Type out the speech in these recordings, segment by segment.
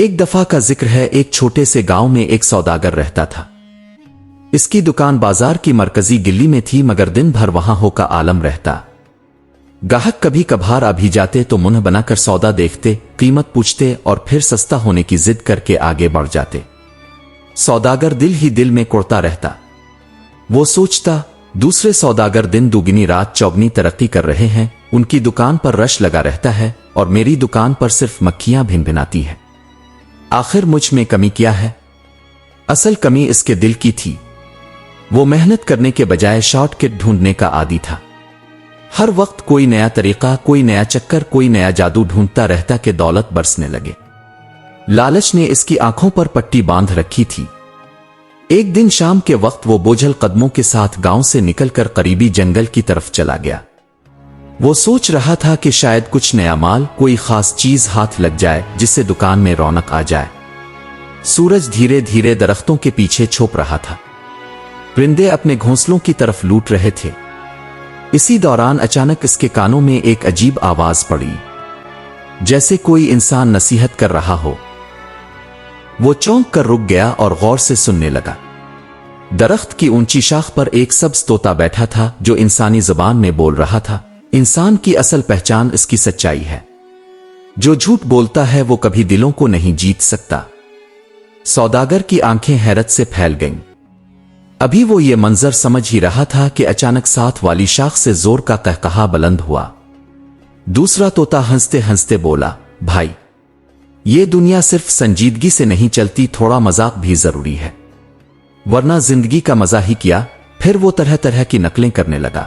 ایک دفعہ کا ذکر ہے، ایک چھوٹے سے گاؤں میں ایک سوداگر رہتا تھا۔ اس کی دکان بازار کی مرکزی گلی میں تھی، مگر دن بھر وہاں ہو کا عالم رہتا۔ گاہک کبھی کبھار آ بھی جاتے تو منہ بنا کر سودا دیکھتے، قیمت پوچھتے اور پھر سستا ہونے کی ضد کر کے آگے بڑھ جاتے۔ سوداگر دل ہی دل میں کوڑتا رہتا۔ وہ سوچتا، دوسرے سوداگر دن دوگنی رات چوگنی ترقی کر رہے ہیں، ان کی دکان پر رش لگا رہتا ہے اور میری دکان پر صرف مکھیاں بھن بھناتی ہیں۔ آخر مجھ میں کمی کیا ہے؟ اصل کمی اس کے دل کی تھی۔ وہ محنت کرنے کے بجائے شارٹ کٹ ڈھونڈنے کا عادی تھا۔ ہر وقت کوئی نیا طریقہ، کوئی نیا چکر، کوئی نیا جادو ڈھونڈتا رہتا کہ دولت برسنے لگے۔ لالچ نے اس کی آنکھوں پر پٹی باندھ رکھی تھی۔ ایک دن شام کے وقت وہ بوجھل قدموں کے ساتھ گاؤں سے نکل کر قریبی جنگل کی طرف چلا گیا۔ وہ سوچ رہا تھا کہ شاید کچھ نیا مال، کوئی خاص چیز ہاتھ لگ جائے جس سے دکان میں رونق آ جائے۔ سورج دھیرے دھیرے درختوں کے پیچھے چھپ رہا تھا۔ پرندے اپنے گھونسلوں کی طرف لوٹ رہے تھے۔ اسی دوران اچانک اس کے کانوں میں ایک عجیب آواز پڑی، جیسے کوئی انسان نصیحت کر رہا ہو۔ وہ چونک کر رک گیا اور غور سے سننے لگا۔ درخت کی اونچی شاخ پر ایک سبز طوطا بیٹھا تھا جو انسانی زبان میں بول رہا تھا، انسان کی اصل پہچان اس کی سچائی ہے۔ جو جھوٹ بولتا ہے وہ کبھی دلوں کو نہیں جیت سکتا۔ سوداگر کی آنکھیں حیرت سے پھیل گئیں۔ ابھی وہ یہ منظر سمجھ ہی رہا تھا کہ اچانک ساتھ والی شاخ سے زور کا قہقہا بلند ہوا۔ دوسرا طوطا ہنستے ہنستے بولا، بھائی، یہ دنیا صرف سنجیدگی سے نہیں چلتی، تھوڑا مذاق بھی ضروری ہے، ورنہ زندگی کا مزہ ہی کیا۔ پھر وہ طرح طرح کی نقلیں کرنے لگا۔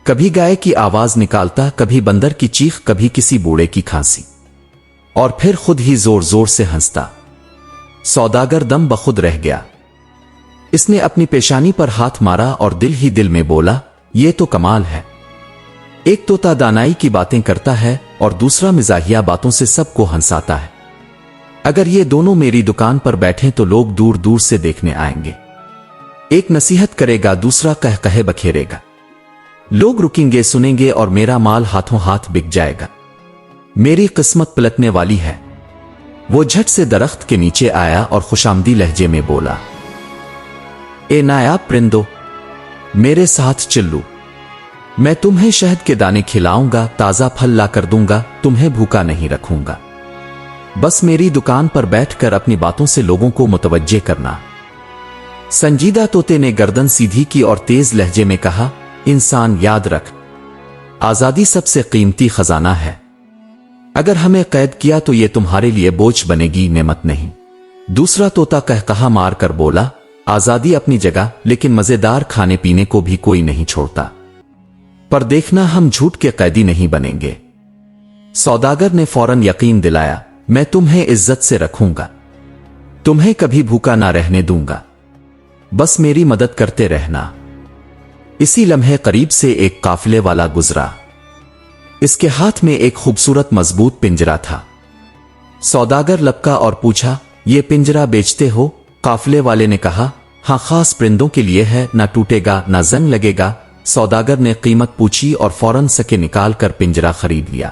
کبھی گائے کی آواز نکالتا، کبھی بندر کی چیخ، کبھی کسی بوڑھے کی کھانسی، اور پھر خود ہی زور زور سے ہنستا۔ سوداگر دم بخود رہ گیا۔ اس نے اپنی پیشانی پر ہاتھ مارا اور دل ہی دل میں بولا، یہ تو کمال ہے۔ ایک طوطا دانائی کی باتیں کرتا ہے اور دوسرا مزاحیہ باتوں سے سب کو ہنساتا ہے۔ اگر یہ دونوں میری دکان پر بیٹھیں تو لوگ دور دور سے دیکھنے آئیں گے۔ ایک نصیحت کرے گا، دوسرا کہے بکھیرے گا۔ لوگ رکیں گے، سنیں گے اور میرا مال ہاتھوں ہاتھ بک جائے گا۔ میری قسمت پلٹنے والی ہے۔ وہ جھٹ سے درخت کے نیچے آیا اور خوشامدی لہجے میں بولا، اے نایاب پرندو، میرے ساتھ چلو، میں تمہیں شہد کے دانے کھلاؤں گا، تازہ پھل لا کر دوں گا، تمہیں بھوکا نہیں رکھوں گا۔ بس میری دکان پر بیٹھ کر اپنی باتوں سے لوگوں کو متوجہ کرنا۔ سنجیدہ طوطے نے گردن سیدھی کی اور تیز لہجے میں کہا، انسان یاد رکھ، آزادی سب سے قیمتی خزانہ ہے۔ اگر ہمیں قید کیا تو یہ تمہارے لیے بوجھ بنے گی، نعمت نہیں۔ دوسرا طوطا قہقہا مار کر بولا، آزادی اپنی جگہ، لیکن مزیدار کھانے پینے کو بھی کوئی نہیں چھوڑتا۔ پر دیکھنا، ہم جھوٹ کے قیدی نہیں بنیں گے۔ سوداگر نے فوراً یقین دلایا، میں تمہیں عزت سے رکھوں گا، تمہیں کبھی بھوکا نہ رہنے دوں گا، بس میری مدد کرتے رہنا۔ اسی لمحے قریب سے ایک قافلے والا گزرا۔ اس کے ہاتھ میں ایک خوبصورت مضبوط پنجرا تھا۔ سوداگر لپکا اور پوچھا، یہ پنجرا بیچتے ہو؟ قافلے والے نے کہا، ہاں، خاص پرندوں کے لیے ہے، نہ ٹوٹے گا نہ زنگ لگے گا۔ سوداگر نے قیمت پوچھی اور فوراً سکے نکال کر پنجرا خرید لیا۔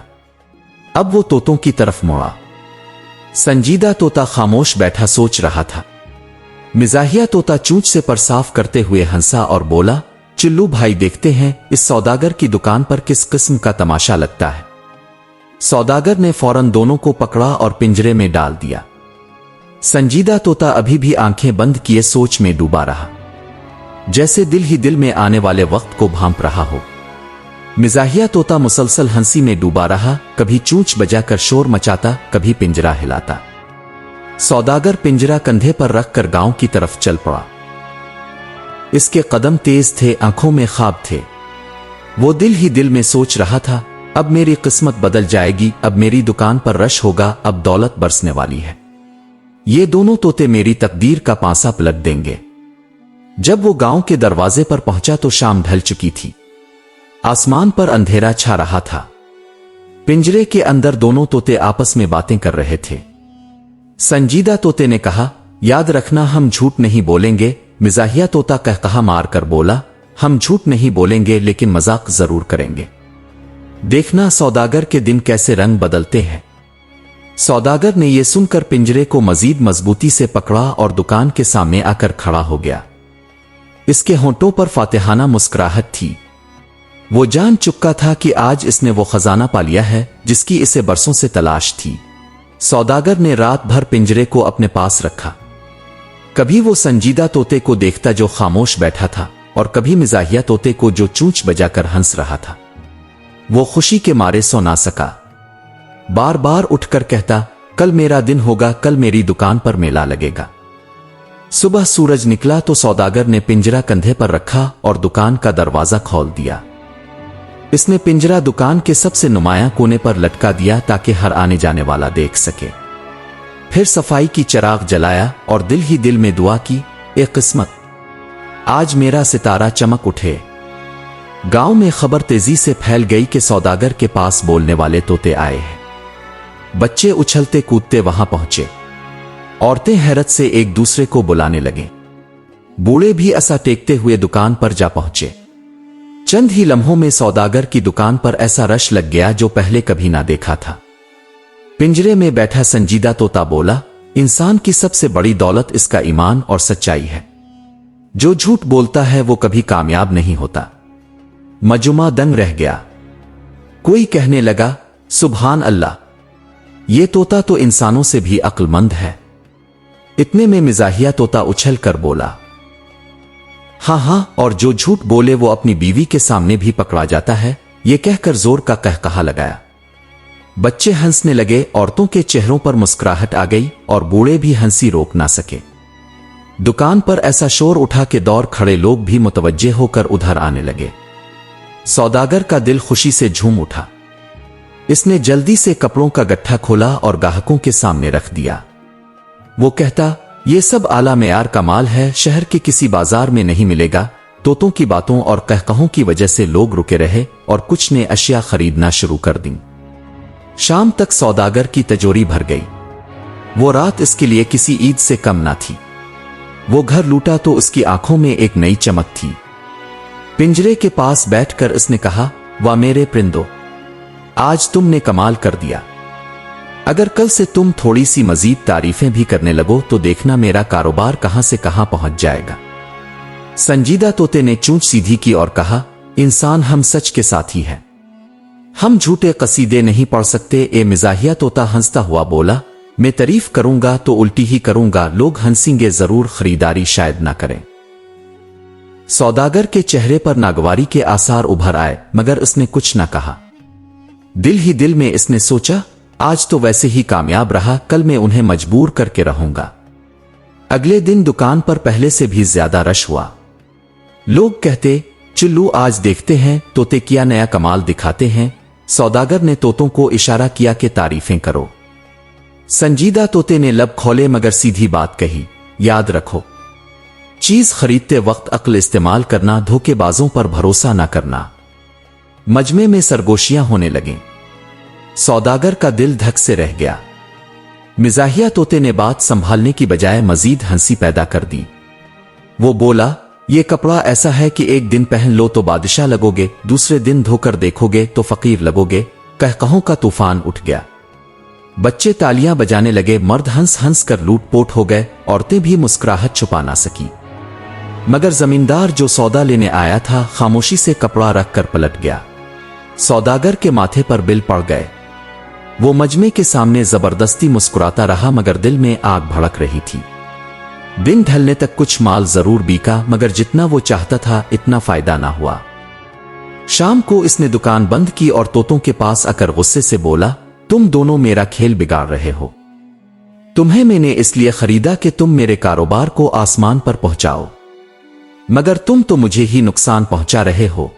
اب وہ طوطوں کی طرف مڑا۔ سنجیدہ طوطا خاموش بیٹھا سوچ رہا تھا۔ مزاحیہ طوطا چونچ سے پر صاف کرتے ہوئے ہنسا اور بولا، چلو بھائی، دیکھتے ہیں اس سوداگر کی دکان پر کس قسم کا تماشا لگتا ہے۔ سوداگر نے فوراً دونوں کو پکڑا اور پنجرے میں ڈال دیا۔ سنجیدہ طوطا ابھی بھی آنکھیں بند کیے سوچ میں ڈوبا رہا، جیسے دل ہی دل میں آنے والے وقت کو بھانپ رہا ہو۔ مزاحیہ طوطا مسلسل ہنسی میں ڈوبا رہا، کبھی چونچ بجا کر شور مچاتا، کبھی پنجرا ہلاتا۔ سوداگر پنجرا کندھے پر رکھ کر گاؤں کی طرف چل پڑا۔ اس کے قدم تیز تھے، آنکھوں میں خواب تھے۔ وہ دل ہی دل میں سوچ رہا تھا، اب میری قسمت بدل جائے گی، اب میری دکان پر رش ہوگا، اب دولت برسنے والی ہے۔ یہ دونوں طوطے میری تقدیر کا پانسا پلٹ دیں گے۔ جب وہ گاؤں کے دروازے پر پہنچا تو شام ڈھل چکی تھی۔ آسمان پر اندھیرا چھا رہا تھا۔ پنجرے کے اندر دونوں طوطے آپس میں باتیں کر رہے تھے۔ سنجیدہ طوطے نے کہا، یاد رکھنا، ہم جھوٹ نہیں بولیں گے۔ مزاحیہ طوطا قہقہا مار کر بولا، ہم جھوٹ نہیں بولیں گے، لیکن مذاق ضرور کریں گے۔ دیکھنا سوداگر کے دن کیسے رنگ بدلتے ہیں۔ सौदागर ने यह सुनकर पिंजरे को मजीद मजबूती से पकड़ा और दुकान के सामने आकर खड़ा हो गया। इसके होंठों पर फातिहाना मुस्कुराहट थी। वो जान चुका था कि आज इसने वो खजाना पा लिया है जिसकी इसे बरसों से तलाश थी। सौदागर ने रात भर पिंजरे को अपने पास रखा। कभी वो संजीदा तोते को देखता जो खामोश बैठा था, और कभी मिजाहिया तोते को जो चूंच बजाकर हंस रहा था। वो खुशी के मारे सो ना सका। बार बार उठकर कहता, कल मेरा दिन होगा, कल मेरी दुकान पर मेला लगेगा। सुबह सूरज निकला तो सौदागर ने पिंजरा कंधे पर रखा और दुकान का दरवाजा खोल दिया। इसने पिंजरा दुकान के सबसे नुमायां कोने पर लटका दिया ताकि हर आने जाने वाला देख सके। फिर सफाई की चिराग जलाया और दिल ही दिल में दुआ की, ए किस्मत, आज मेरा सितारा चमक उठे। गांव में खबर तेजी से फैल गई कि सौदागर के पास बोलने वाले तोते आए हैं। बच्चे उछलते कूदते वहां पहुंचे। औरतें हैरत से एक दूसरे को बुलाने लगे। बूढ़े भी ऐसा टेकते हुए दुकान पर जा पहुंचे। चंद ही लम्हों में सौदागर की दुकान पर ऐसा रश लग गया जो पहले कभी ना देखा था। पिंजरे में बैठा संजीदा तोता बोला, इंसान की सबसे बड़ी दौलत इसका ईमान और सच्चाई है। जो झूठ बोलता है वो कभी कामयाब नहीं होता। मजमा दंग रह गया। कोई कहने लगा, सुभान अल्लाह, ये तोता तो इंसानों से भी अक्लमंद है। इतने में मिजाहिया तोता उछल कर बोला, हाँ हाँ, और जो झूठ बोले वो अपनी बीवी के सामने भी पकड़ा जाता है। ये कहकर जोर का कहकहा लगाया। बच्चे हंसने लगे, औरतों के चेहरों पर मुस्कुराहट आ गई और बूढ़े भी हंसी रोक ना सके। दुकान पर ऐसा शोर उठा कि दौड़ खड़े लोग भी मुतवज्जे होकर उधर आने लगे। सौदागर का दिल खुशी से झूम उठा। इसने जल्दी से कपड़ों का गट्ठा खोला और ग्राहकों के सामने रख दिया। वो कहता, ये सब आला मेयार का माल है, शहर के किसी बाजार में नहीं मिलेगा। तोतों की बातों और कहकहों की वजह से लोग रुके रहे और कुछ ने अशिया खरीदना शुरू कर दी। शाम तक सौदागर की तिजोरी भर गई। वो रात इसके लिए किसी ईद से कम ना थी। वो घर लूटा तो उसकी आंखों में एक नई चमक थी। पिंजरे के पास बैठकर इसने कहा, वाह मेरे परिंदो, आज तुमने कमाल कर दिया। अगर कल से तुम थोड़ी सी मजीद तारीफें भी करने लगो तो देखना मेरा कारोबार कहां से कहां पहुंच जाएगा। संजीदा तोते ने चूंच सीधी की और कहा, इंसान हम सच के साथी हैं, हम झूठे कसीदे नहीं पढ़ सकते। ए मिजाहिया तोता हंसता हुआ बोला, मैं तारीफ करूंगा तो उल्टी ही करूंगा, लोग हंसेंगे जरूर, खरीदारी शायद ना करें। सौदागर के चेहरे पर नागवारी के आसार उभर आए, मगर उसने कुछ ना कहा। दिल ही दिल में इसने सोचा, आज तो वैसे ही कामयाब रहा, कल मैं उन्हें मजबूर करके रहूंगा। अगले दिन दुकान पर पहले से भी ज्यादा रश हुआ। लोग कहते, चुल्लू आज देखते हैं तोते क्या नया कमाल दिखाते हैं। सौदागर ने तोतों को इशारा किया कि तारीफें करो। संजीदा तोते ने लब खोले मगर सीधी बात कही, याद रखो, चीज खरीदते वक्त अक्ल इस्तेमाल करना, धोखेबाजों पर भरोसा ना करना। मजमे में सरगोशियां होने लगें। सौदागर का दिल धक से रह गया। मिजाहिया तोते ने बात संभालने की बजाय मजीद हंसी पैदा कर दी। वो बोला, ये कपड़ा ऐसा है कि एक दिन पहन लो तो बादशाह लगोगे, दूसरे दिन धोकर देखोगे तो फकीर लगोगे। कहकहों का तूफान उठ गया। बच्चे तालियां बजाने लगे, मर्द हंस हंस कर लूटपोट हो गए, औरतें भी मुस्कुराहट छुपा ना सकी। मगर जमींदार जो सौदा लेने आया था खामोशी से कपड़ा रखकर पलट गया। सौदागर के माथे पर बिल पड़ गए। वो मजमे के सामने जबरदस्ती मुस्कुराता रहा मगर दिल में आग भड़क रही थी। दिन ढलने तक कुछ माल जरूर बिका मगर जितना वो चाहता था इतना फायदा ना हुआ। शाम को इसने दुकान बंद की और तोतों के पास आकर गुस्से से बोला, तुम दोनों मेरा खेल बिगाड़ रहे हो। तुम्हें मैंने इसलिए खरीदा कि तुम मेरे कारोबार को आसमान पर पहुंचाओ, मगर तुम तो मुझे ही नुकसान पहुंचा रहे हो।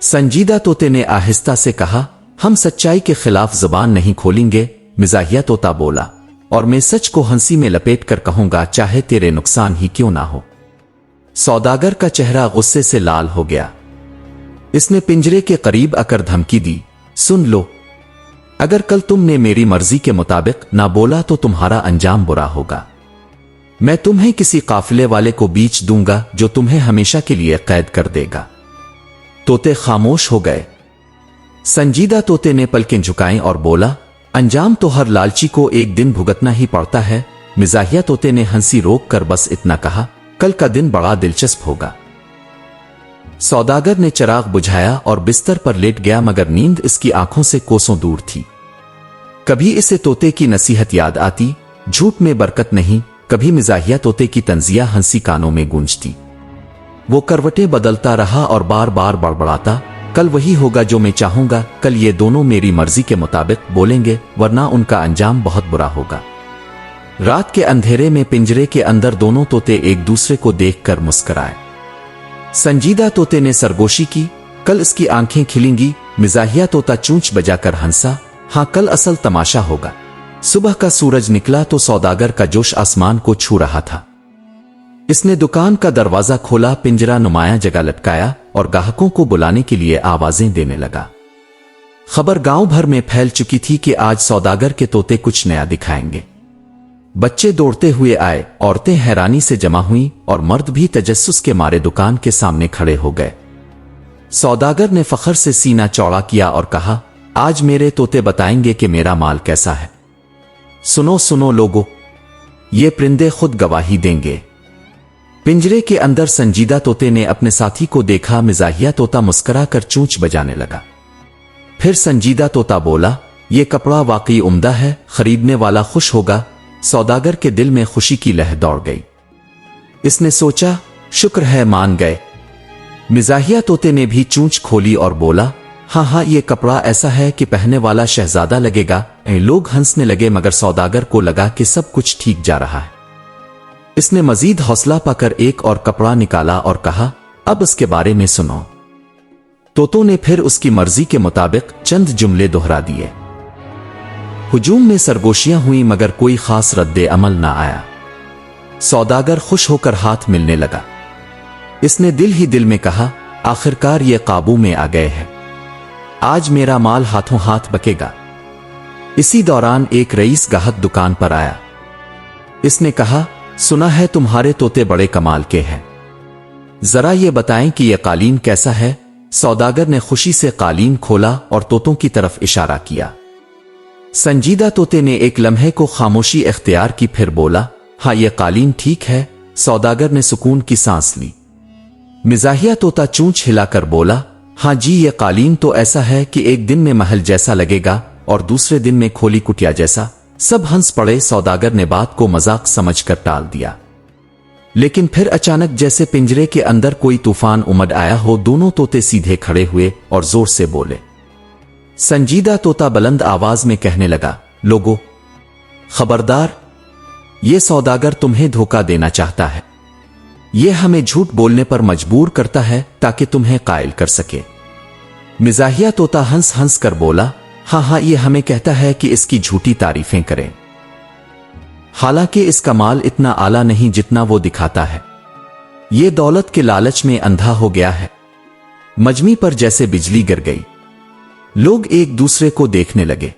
संजीदा तोते ने आहिस्ता से कहा, हम सच्चाई के खिलाफ जुबान नहीं खोलेंगे। मिजाहिया तोता बोला, और मैं सच को हंसी में लपेट कर कहूंगा, चाहे तेरे नुकसान ही क्यों ना हो। सौदागर का चेहरा गुस्से से लाल हो गया। इसने पिंजरे के करीब आकर धमकी दी, सुन लो, अगर कल तुमने मेरी मर्जी के मुताबिक ना बोला तो तुम्हारा अंजाम बुरा होगा। मैं तुम्हें किसी काफिले वाले को बेच दूंगा जो तुम्हें हमेशा के लिए कैद कर देगा। तोते खामोश हो गए। संजीदा तोते ने पलकें झुकाईं और बोला, अंजाम तो हर लालची को एक दिन भुगतना ही पड़ता है। मिजाहिया तोते ने हंसी रोक कर बस इतना कहा, कल का दिन बड़ा दिलचस्प होगा। सौदागर ने चिराग बुझाया और बिस्तर पर लेट गया, मगर नींद इसकी आंखों से कोसों दूर थी। कभी इसे तोते की नसीहत याद आती, झूठ में बरकत नहीं, कभी मिजाहिया तोते की तंजिया हंसी कानों में गूंजती। वो करवटें बदलता रहा और बार बार बड़बड़ाता, कल वही होगा जो मैं चाहूंगा, कल ये दोनों मेरी मर्जी के मुताबिक बोलेंगे, वरना उनका अंजाम बहुत बुरा होगा। रात के अंधेरे में पिंजरे के अंदर दोनों तोते एक दूसरे को देखकर मुस्कुराए। संजीदा तोते ने सरगोशी की, कल इसकी आंखें खिलेंगी। मिजाहिया तोता चूंच बजाकर हंसा, हाँ कल असल तमाशा होगा। सुबह का सूरज निकला तो सौदागर का जोश आसमान को छू रहा था। इसने दुकान का दरवाजा खोला, पिंजरा नुमाया जगह लटकाया और ग्राहकों को बुलाने के लिए आवाजें देने लगा। खबर गांव भर में फैल चुकी थी कि आज सौदागर के तोते कुछ नया दिखाएंगे। बच्चे दौड़ते हुए आए, औरतें हैरानी से जमा हुईं और मर्द भी तजस्सुस के मारे दुकान के सामने खड़े हो गए। सौदागर ने फखर से सीना चौड़ा किया और कहा, आज मेरे तोते बताएंगे कि मेरा माल कैसा है। सुनो सुनो लोगों, ये परिंदे खुद गवाही देंगे। पिंजरे के अंदर संजीदा तोते ने अपने साथी को देखा। मिजाहिया तोता मुस्कुरा कर चूंच बजाने लगा। फिर संजीदा तोता बोला, ये कपड़ा वाकई उम्दा है, खरीदने वाला खुश होगा। सौदागर के दिल में खुशी की लहर दौड़ गई। इसने सोचा, शुक्र है मान गए। मिजाहिया तोते ने भी चूंच खोली और बोला, हाँ हाँ ये कपड़ा ऐसा है कि पहनने वाला शहजादा लगेगा। लोग हंसने लगे, मगर सौदागर को लगा कि सब कुछ ठीक जा रहा है। इसने मजीद हौसला पाकर एक और कपड़ा निकाला और कहा, अब इसके बारे में सुनो। तोतों ने फिर उसकी मर्जी के मुताबिक चंद जुमले दोहरा दिए। हुजूम में सरगोशियां हुई, मगर कोई खास रद्दे अमल ना आया। सौदागर खुश होकर हाथ मिलने लगा। इसने दिल ही दिल में कहा, आखिरकार ये काबू में आ गए हैं, आज मेरा माल हाथों हाथ बकेगा। इसी दौरान एक रईस गाहक दुकान पर आया। इसने कहा, सुना है तुम्हारे तोते बड़े कमाल के हैं, जरा ये बताएं कि यह कालीन कैसा है। सौदागर ने खुशी से कालीन खोला और तोतों की तरफ इशारा किया। संजीदा तोते ने एक लम्हे को खामोशी इख्तियार की, फिर बोला, हाँ यह कालीन ठीक है। सौदागर ने सुकून की सांस ली। मिजाहिया तोता चूंच हिलाकर बोला, हाँ जी ये कालीन तो ऐसा है कि एक दिन में महल जैसा लगेगा और दूसरे दिन में खोली कुटिया जैसा। सब हंस पड़े। सौदागर ने बात को मजाक समझकर टाल दिया, लेकिन फिर अचानक जैसे पिंजरे के अंदर कोई तूफान उमड़ आया हो, दोनों तोते सीधे खड़े हुए और जोर से बोले। संजीदा तोता बुलंद आवाज में कहने लगा, लोगों खबरदार, ये सौदागर तुम्हें धोखा देना चाहता है। ये हमें झूठ बोलने पर मजबूर करता है ताकि तुम्हें कायल कर सके। मिजाहिया तोता हंस हंस कर बोला, हाँ हाँ ये हमें कहता है कि इसकी झूठी तारीफें करें, हालांकि इसका माल इतना आला नहीं जितना वो दिखाता है। ये दौलत के लालच में अंधा हो गया है। मजमी पर जैसे बिजली गिर गई। लोग एक दूसरे को देखने लगे।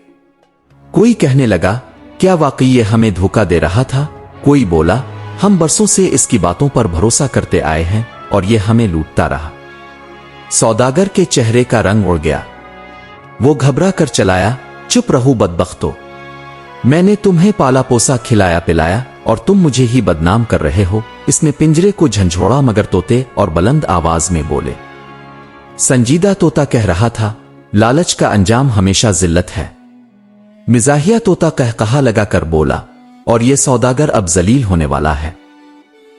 कोई कहने लगा, क्या वाकई ये हमें धोखा दे रहा था। कोई बोला, हम बरसों से इसकी बातों पर भरोसा करते आए हैं और ये हमें लूटता रहा। सौदागर के चेहरे का रंग उड़ गया। वो घबरा कर चलाया, चुप रहो बदबख्तो, मैंने तुम्हें पाला पोसा खिलाया पिलाया और तुम मुझे ही बदनाम कर रहे हो। इसने पिंजरे को झंझोड़ा, मगर तोते और बुलंद आवाज में बोले। संजीदा तोता कह रहा था, लालच का अंजाम हमेशा जिल्लत है। मिजाहिया तोता कहकहा लगा कर बोला, और ये सौदागर अब जलील होने वाला है।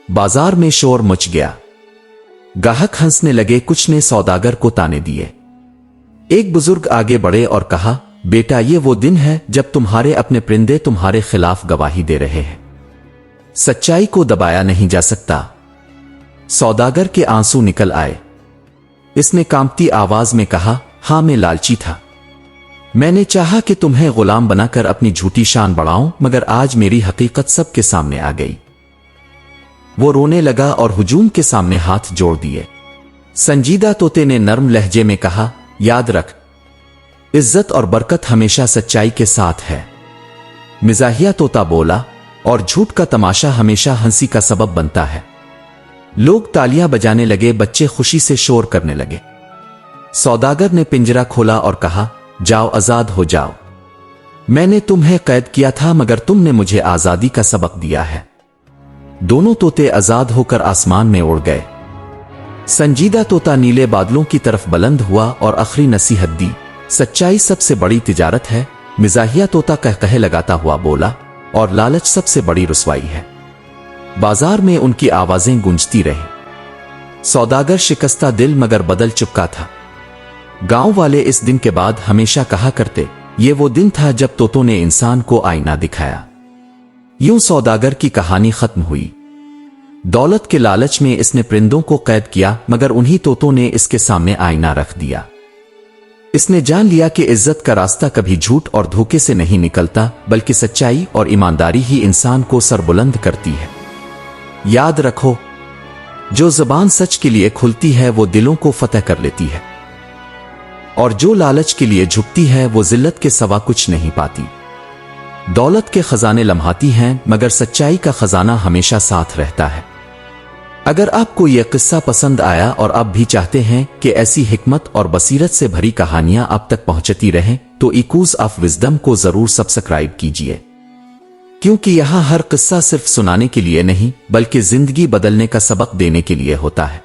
बाजार में शोर मच गया। गाहक हंसने लगे, कुछ ने सौदागर को ताने दिए। एक बुजुर्ग आगे बढ़े और कहा, बेटा ये वो दिन है जब तुम्हारे अपने परिंदे तुम्हारे खिलाफ गवाही दे रहे हैं। सच्चाई को दबाया नहीं जा सकता। सौदागर के आंसू निकल आए। इसने कांपती आवाज में कहा, हां मैं लालची था। मैंने चाहा कि तुम्हें गुलाम बनाकर अपनी झूठी शान बढ़ाऊं, मगर आज मेरी हकीकत सबके सामने आ गई। वो रोने लगा और हुजूम के सामने हाथ जोड़ दिए। संजीदा तोते ने नर्म लहजे में कहा, याद रख, इज्जत और बरकत हमेशा सच्चाई के साथ है। मिजाहिया तोता बोला, और झूठ का तमाशा हमेशा हंसी का सबब बनता है। लोग तालियां बजाने लगे, बच्चे खुशी से शोर करने लगे। सौदागर ने पिंजरा खोला और कहा, जाओ आजाद हो जाओ। मैंने तुम्हें कैद किया था मगर तुमने मुझे आजादी का सबक दिया है। दोनों तोते आजाद होकर आसमान में उड़ गए। संजीदा तोता नीले बादलों की तरफ बुलंद हुआ और आखिरी नसीहत दी, सच्चाई सबसे बड़ी तिजारत है। मिजाहिया तोता कहकहे लगाता हुआ बोला, और लालच सबसे बड़ी रुसवाई है। बाजार में उनकी आवाजें गूंजती रही। सौदागर शिकस्ता दिल मगर बदल चुका था। गांव वाले इस दिन के बाद हमेशा कहा करते, ये वो दिन था जब तोतों ने इंसान को आईना दिखाया। यूं सौदागर की कहानी खत्म हुई। दौलत के लालच में इसने परिंदों को कैद किया मगर उन्हीं तोतों ने इसके सामने आईना रख दिया। इसने जान लिया कि इज्जत का रास्ता कभी झूठ और धोखे से नहीं निकलता, बल्कि सच्चाई और ईमानदारी ही इंसान को सरबुलंद करती है। याद रखो, जो ज़बान सच के लिए खुलती है वो दिलों को फतह कर लेती है, और जो लालच के लिए झुकती है वो जिल्लत के सिवा कुछ नहीं पाती। दौलत के खजाने लम्हाती हैं मगर सच्चाई का खजाना हमेशा साथ रहता है। अगर आपको यह किस्सा पसंद आया और आप भी चाहते हैं कि ऐसी हिकमत और बसीरत से भरी कहानियां आप तक पहुंचती रहें, तो ईकूज़ ऑफ विज़डम को जरूर सब्सक्राइब कीजिए, क्योंकि यहां हर किस्सा सिर्फ सुनाने के लिए नहीं बल्कि जिंदगी बदलने का सबक देने के लिए होता है।